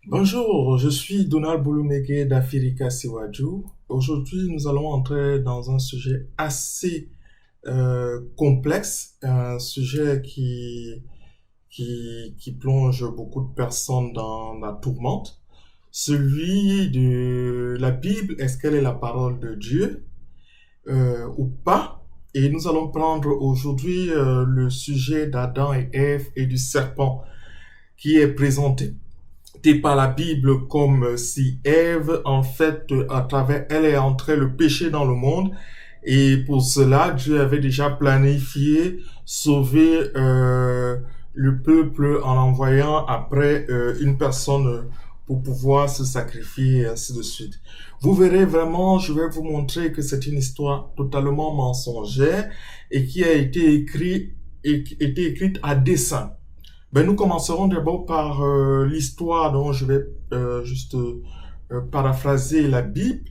Bonjour, je suis Donald Boulumeke d'Afirika Siwaju. Aujourd'hui, nous allons entrer dans un sujet assez complexe, un sujet qui plonge beaucoup de personnes dans la tourmente, celui de la Bible. Est-ce qu'elle est la parole de Dieu ou pas? Et nous allons prendre aujourd'hui le sujet d'Adam et Ève et du serpent qui est présenté par la Bible comme si Ève, en fait, à travers elle est entré le péché dans le monde. Et pour cela, Dieu avait déjà planifié sauver le peuple en envoyant après une personne pour pouvoir se sacrifier et ainsi de suite. Vous verrez vraiment, je vais vous montrer que c'est une histoire totalement mensongère et qui a été écrite à dessein. Ben, nous commencerons d'abord par l'histoire dont je vais juste paraphraser la Bible,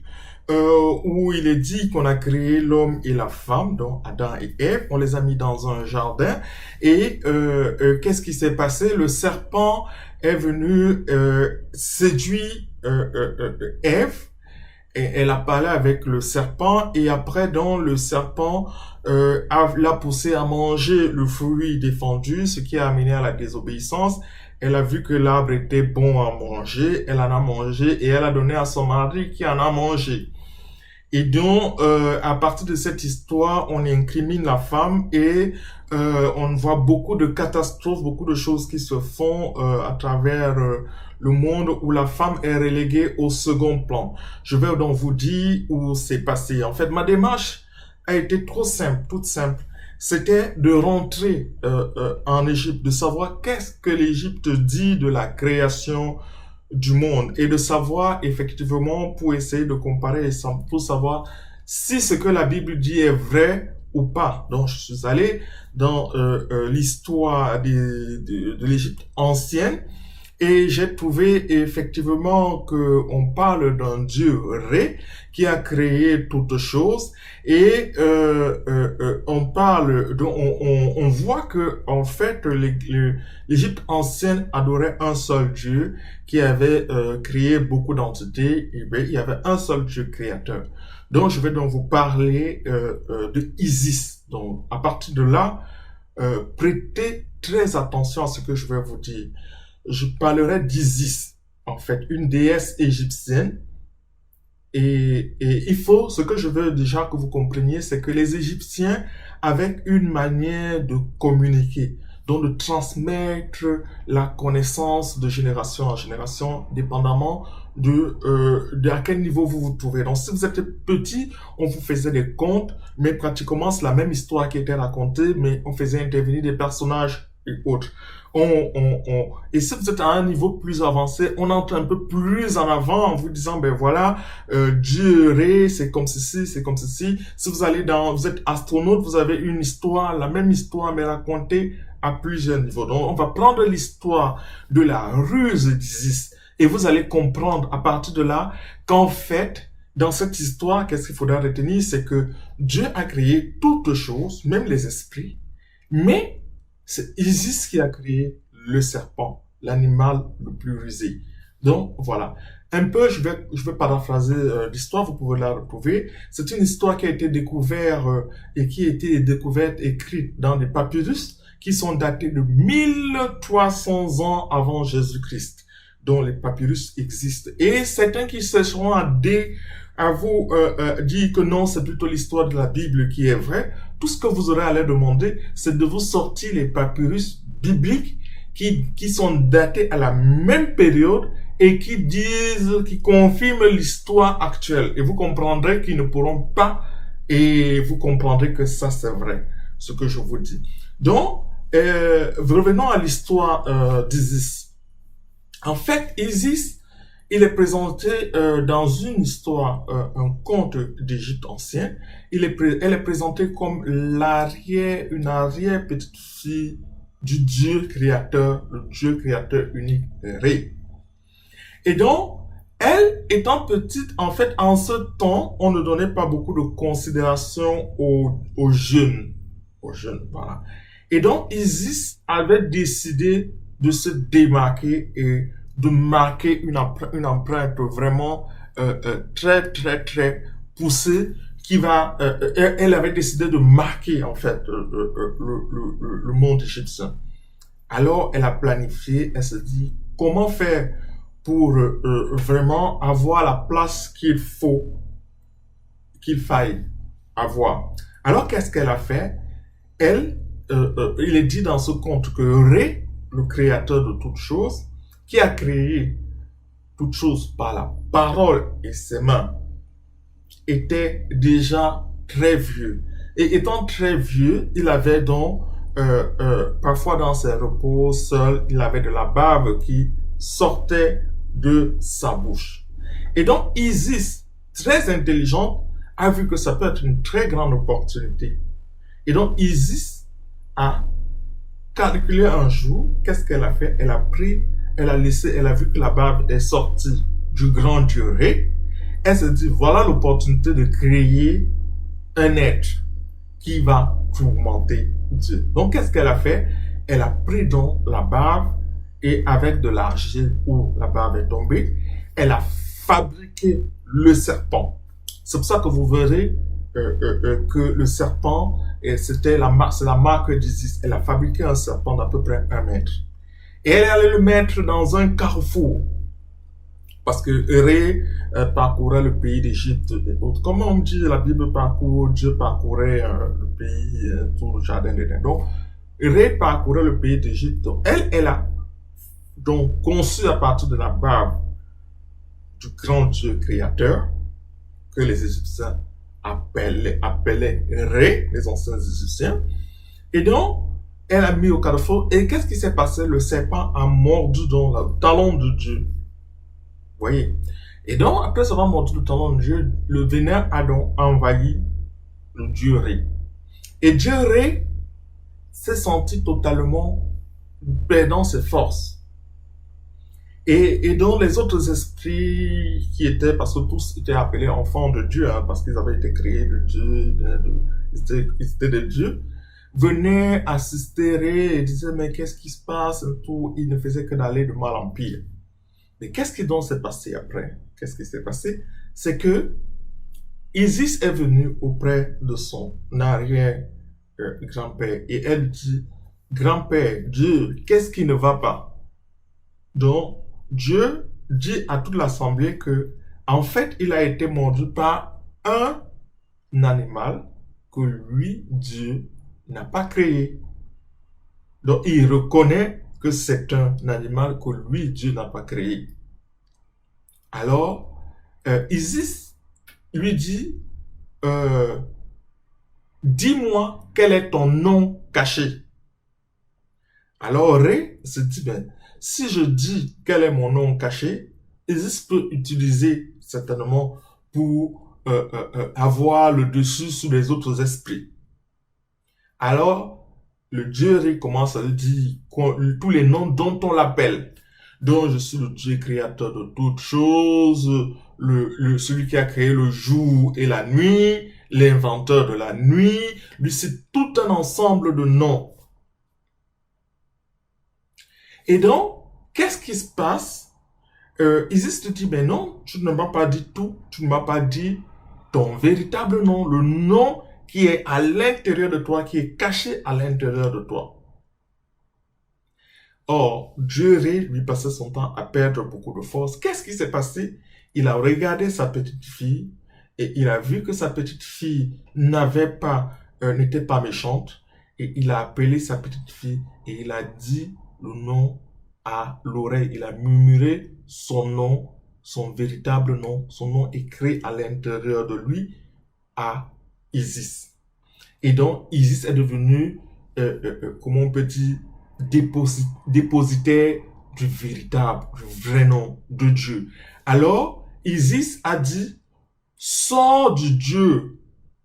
où il est dit qu'on a créé l'homme et la femme, donc Adam et Ève, on les a mis dans un jardin, et qu'est-ce qui s'est passé? Le serpent est venu séduire Ève, et elle a parlé avec le serpent et après donc le serpent l'a poussé à manger le fruit défendu, ce qui a amené à la désobéissance. Elle a vu que l'arbre était bon à manger, elle en a mangé et elle a donné à son mari qui en a mangé. Et donc, à partir de cette histoire, on incrimine la femme et on voit beaucoup de catastrophes, beaucoup de choses qui se font à travers le monde où la femme est reléguée au second plan. Je vais donc vous dire où c'est passé. En fait, ma démarche a été trop simple, toute simple. C'était de rentrer en Égypte, de savoir qu'est-ce que l'Égypte dit de la création du monde et de savoir effectivement pour essayer de comparer pour savoir si ce que la Bible dit est vrai ou pas. Donc je suis allé dans l'histoire de l'Égypte ancienne et j'ai trouvé effectivement que on parle d'un Dieu Ré qui a créé toutes choses et on parle, on voit que en fait l'Égypte ancienne adorait un seul Dieu qui avait créé beaucoup d'entités. Et bien, il y avait un seul Dieu créateur. Donc je vais donc vous parler de Isis. Donc à partir de là, prêtez très attention à ce que je vais vous dire. Je parlerai d'Isis, en fait, une déesse égyptienne. Et il faut, ce que je veux déjà que vous compreniez, c'est que les Égyptiens avaient une manière de communiquer, donc de transmettre la connaissance de génération en génération, dépendamment de à quel niveau vous vous trouvez. Donc, si vous êtes petit, on vous faisait des contes, mais pratiquement c'est la même histoire qui était racontée, mais on faisait intervenir des personnages et autres. Et si vous êtes à un niveau plus avancé, on entre un peu plus en avant en vous disant, ben voilà, Dieu Ré, c'est comme ceci, c'est comme ceci. Si vous allez vous êtes astronaute, vous avez une histoire, la même histoire, mais racontée à plusieurs niveaux. Donc, on va prendre l'histoire de la ruse d'Isis et vous allez comprendre à partir de là qu'en fait, dans cette histoire, qu'est-ce qu'il faudra retenir, c'est que Dieu a créé toutes choses, même les esprits, mais c'est Isis qui a créé le serpent, l'animal le plus rusé. Donc, voilà. Un peu, je vais paraphraser l'histoire, vous pouvez la retrouver. C'est une histoire qui a été découverte et qui a été découverte, écrite dans des papyrus qui sont datés de 1300 ans avant Jésus-Christ, dont les papyrus existent. Et certains qui chercheront à vous dire que non, c'est plutôt l'histoire de la Bible qui est vraie, tout ce que vous aurez à leur demander, c'est de vous sortir les papyrus bibliques qui sont datés à la même période et qui confirment l'histoire actuelle. Et vous comprendrez qu'ils ne pourront pas, et vous comprendrez que ça c'est vrai, ce que je vous dis. Donc, revenons à l'histoire d'Isis. En fait, Isis, il est présenté dans une histoire, un conte d'Égypte ancienne. Elle est présentée comme une arrière petite fille du Dieu créateur, le Dieu créateur unique, Ré. Et donc, elle étant petite, en fait, en ce temps, on ne donnait pas beaucoup de considération aux jeunes. Aux jeunes, voilà. Et donc, Isis avait décidé de se démarquer et de marquer une empreinte vraiment très, très, très poussée qui va... elle avait décidé de marquer, en fait, le monde égyptien. Alors, elle a planifié, elle se dit, comment faire pour vraiment avoir la place qu'il faille avoir. Alors, qu'est-ce qu'elle a fait? Elle, il est dit dans ce conte que Ré, le créateur de toutes choses, qui a créé toutes choses par la parole et ses mains, était déjà très vieux. Et étant très vieux, il avait donc, parfois dans ses repos seul, il avait de la bave qui sortait de sa bouche. Et donc Isis, très intelligente, a vu que ça peut être une très grande opportunité. Et donc Isis a calculé un jour, qu'est-ce qu'elle a fait? Elle a pris, elle a laissé, elle a vu que la bave est sortie du grand dieu Ré. Elle se dit, voilà l'opportunité de créer un être qui va tourmenter Dieu. Donc, qu'est-ce qu'elle a fait? Elle a pris donc la bave et avec de l'argile où la bave est tombée, elle a fabriqué le serpent. C'est pour ça que vous verrez que le serpent, c'est la marque d'Isis. Elle a fabriqué un serpent d'à peu près 1 mètre. Et elle allait le mettre dans un carrefour. Parce que Ré parcourait le pays d'Égypte et autres. Comme on dit, la Bible parcourt, Dieu parcourait le pays, tout le jardin d'Éden. Donc, Ré parcourait le pays d'Égypte. Elle a donc conçu à partir de la bave du grand Dieu créateur, que les Égyptiens appelaient Ré, les anciens Égyptiens. Et donc, elle a mis au carrefour. Et qu'est-ce qui s'est passé? Le serpent a mordu dans le talon de Dieu. Vous voyez? Et donc, après avoir mordu le talon de Dieu, le vénin a donc envahi le dieu Ré. Et Dieu Ré s'est senti totalement perdant ses forces. Et donc, les autres esprits qui étaient, parce que tous étaient appelés enfants de Dieu, hein, parce qu'ils avaient été créés de Dieu, ils étaient des dieux, venaient assister Ré et disaient, mais qu'est-ce qui se passe? Et tout. Ils ne faisaient que d'aller de mal en pire. Mais qu'est-ce qui donc s'est passé après? Qu'est-ce qui s'est passé? C'est que Isis est venue auprès de son arrière-grand-père et elle dit, grand-père, Dieu, qu'est-ce qui ne va pas? Donc, Dieu dit à toute l'assemblée que, en fait, il a été mordu par un animal que lui, Dieu, n'a pas créé. Donc, il reconnaît que c'est un animal que lui, Dieu, n'a pas créé. Alors, Isis lui dit, dis-moi quel est ton nom caché. Alors, Ré se dit, ben, si je dis quel est mon nom caché, Isis peut utiliser certainement pour avoir le dessus sur les autres esprits. Alors, le dieu Ré commence à lui dire tous les noms dont on l'appelle. Donc, je suis le Dieu créateur de toutes choses, celui qui a créé le jour et la nuit, l'inventeur de la nuit. Lui, c'est tout un ensemble de noms. Et donc, qu'est-ce qui se passe? Isis te dit, mais non, tu ne m'as pas dit tout, tu ne m'as pas dit ton véritable nom, le nom qui est à l'intérieur de toi, qui est caché à l'intérieur de toi. Or, Dieu Ré lui passait son temps à perdre beaucoup de force. Qu'est-ce qui s'est passé? Il a regardé sa petite fille et il a vu que sa petite fille n'était pas méchante et il a appelé sa petite fille et il a dit le nom à l'oreille. Il a murmuré son nom, son véritable nom, son nom écrit à l'intérieur de lui à Isis. Et donc, Isis est devenu, comment on peut dire, dépositaire du véritable, du vrai nom de Dieu. Alors, Isis a dit, sors du Dieu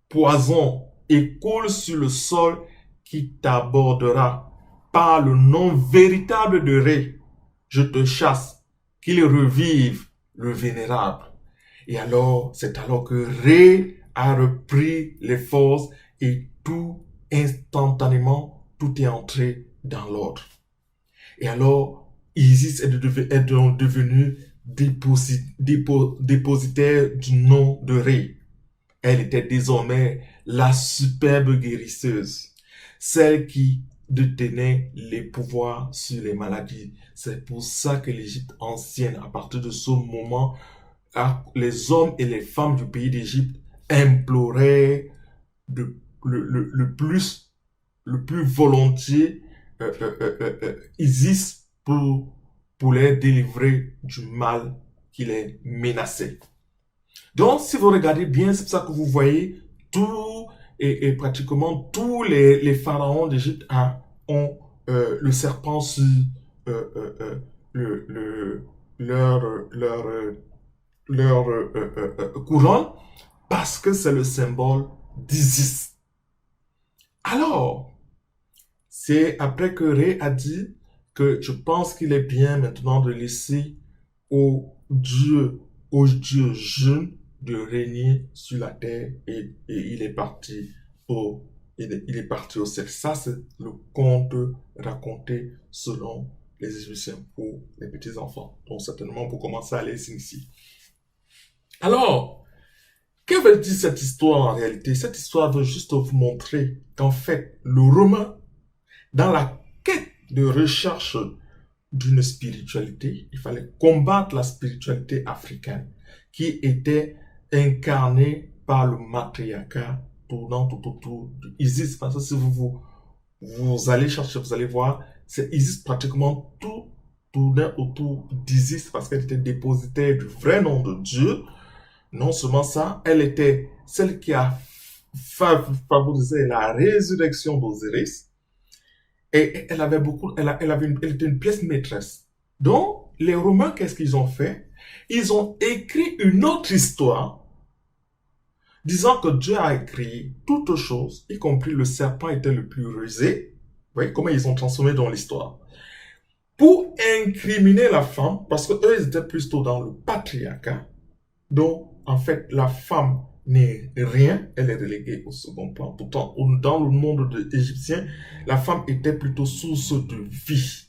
poison et coule sur le sol qui t'abordera. Par le nom véritable de Ré, je te chasse, qu'il revive le vénérable. Et alors, c'est alors que Ré a repris les forces et tout instantanément, tout est entré dans l'ordre. Et alors, Isis est donc devenue dépositaire du nom de Ré. Elle était désormais la superbe guérisseuse, celle qui détenait les pouvoirs sur les maladies. C'est pour ça que l'Égypte ancienne, à partir de ce moment, les hommes et les femmes du pays d'Égypte imploraient le plus volontiers Isis pour les délivrer du mal qui les menaçait. Donc, si vous regardez bien, c'est pour ça que vous voyez tout et pratiquement tous les pharaons d'Égypte ont le serpent sur leur couronne parce que c'est le symbole d'Isis. Alors, c'est après que Ré a dit que je pense qu'il est bien maintenant de laisser aux dieux jeunes de régner sur la terre et il est parti au ciel. Ça, c'est le conte raconté selon les Égyptiens pour les petits enfants. Donc, certainement pour commencer à les initier. Alors, que veut dire cette histoire en réalité? Cette histoire veut juste vous montrer qu'en fait, le Romain, dans la quête de recherche d'une spiritualité, il fallait combattre la spiritualité africaine qui était incarnée par le matriarcat tournant tout autour d'Isis. Parce que si vous allez chercher, vous allez voir, c'est Isis pratiquement tout tournait autour d'Isis parce qu'elle était dépositaire du vrai nom de Dieu. Non seulement ça, elle était celle qui a favorisé la résurrection d'Osiris. Et elle était une pièce maîtresse. Donc, les Romains, qu'est-ce qu'ils ont fait? Ils ont écrit une autre histoire, disant que Dieu a créé toutes choses, y compris le serpent était le plus rusé. Vous voyez comment ils ont transformé dans l'histoire. Pour incriminer la femme, parce que eux, ils étaient plutôt dans le patriarcat. Donc, en fait, la femme n'est rien, elle est reléguée au second plan. Pourtant, dans le monde égyptien, la femme était plutôt source de vie.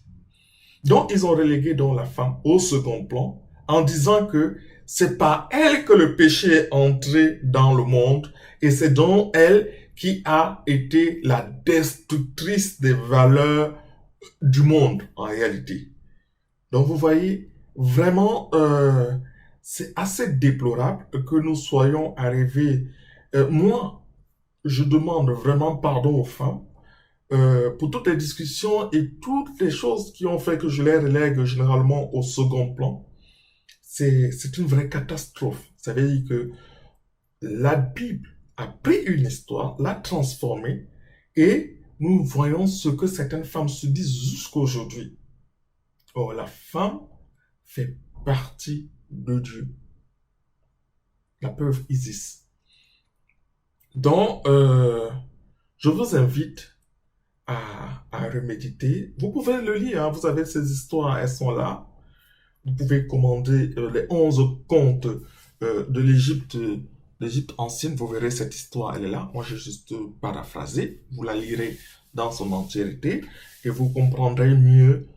Donc, ils ont relégué donc la femme au second plan en disant que c'est par elle que le péché est entré dans le monde et c'est donc elle qui a été la destructrice des valeurs du monde en réalité. Donc, vous voyez, vraiment, c'est assez déplorable que nous soyons arrivés. Moi, je demande vraiment pardon aux femmes pour toutes les discussions et toutes les choses qui ont fait que je les relègue généralement au second plan. C'est une vraie catastrophe. Ça veut dire que la Bible a pris une histoire, l'a transformée et nous voyons ce que certaines femmes se disent jusqu'aujourd'hui. Or, la femme fait partie de Dieu. La preuve Isis. Donc, je vous invite à reméditer. Vous pouvez le lire, hein, vous avez ces histoires, elles sont là. Vous pouvez commander les 11 contes de l'Égypte ancienne. Vous verrez cette histoire, elle est là. Moi, j'ai juste paraphrasé. Vous la lirez dans son entièreté et vous comprendrez mieux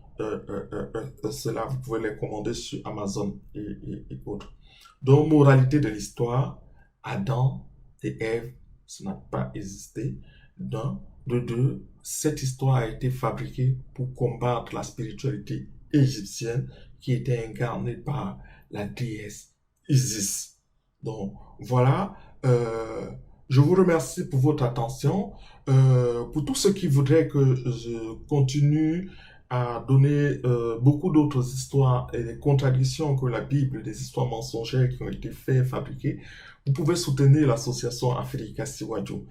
cela. Vous pouvez les commander sur Amazon et autres. Donc, moralité de l'histoire, Adam et Ève, ça n'a pas existé. D'un, de deux, cette histoire a été fabriquée pour combattre la spiritualité égyptienne qui était incarnée par la déesse Isis. Donc, voilà. Je vous remercie pour votre attention. Pour tous ceux qui voudraient que je continue à donner beaucoup d'autres histoires et des contradictions que la Bible, des histoires mensongères qui ont été faites, fabriquées, vous pouvez soutenir l'association Africa Siwadio.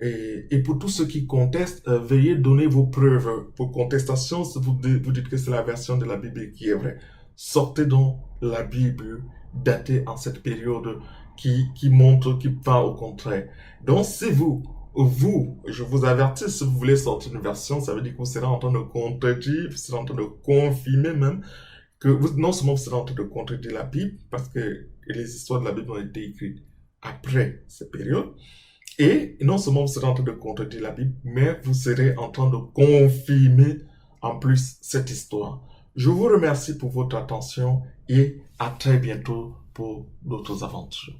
Et pour tous ceux qui contestent, veuillez donner vos preuves, vos contestations. Si vous dites que c'est la version de la Bible qui est vraie, sortez donc la Bible datée en cette période qui montre, qui parle au contraire. Donc, si je vous avertis, si vous voulez sortir une version, ça veut dire que vous serez en train de contredire, vous serez en train de confirmer même que non seulement vous serez en train de contredire la Bible, parce que les histoires de la Bible ont été écrites après cette période, et non seulement vous serez en train de contredire la Bible, mais vous serez en train de confirmer en plus cette histoire. Je vous remercie pour votre attention et à très bientôt pour d'autres aventures.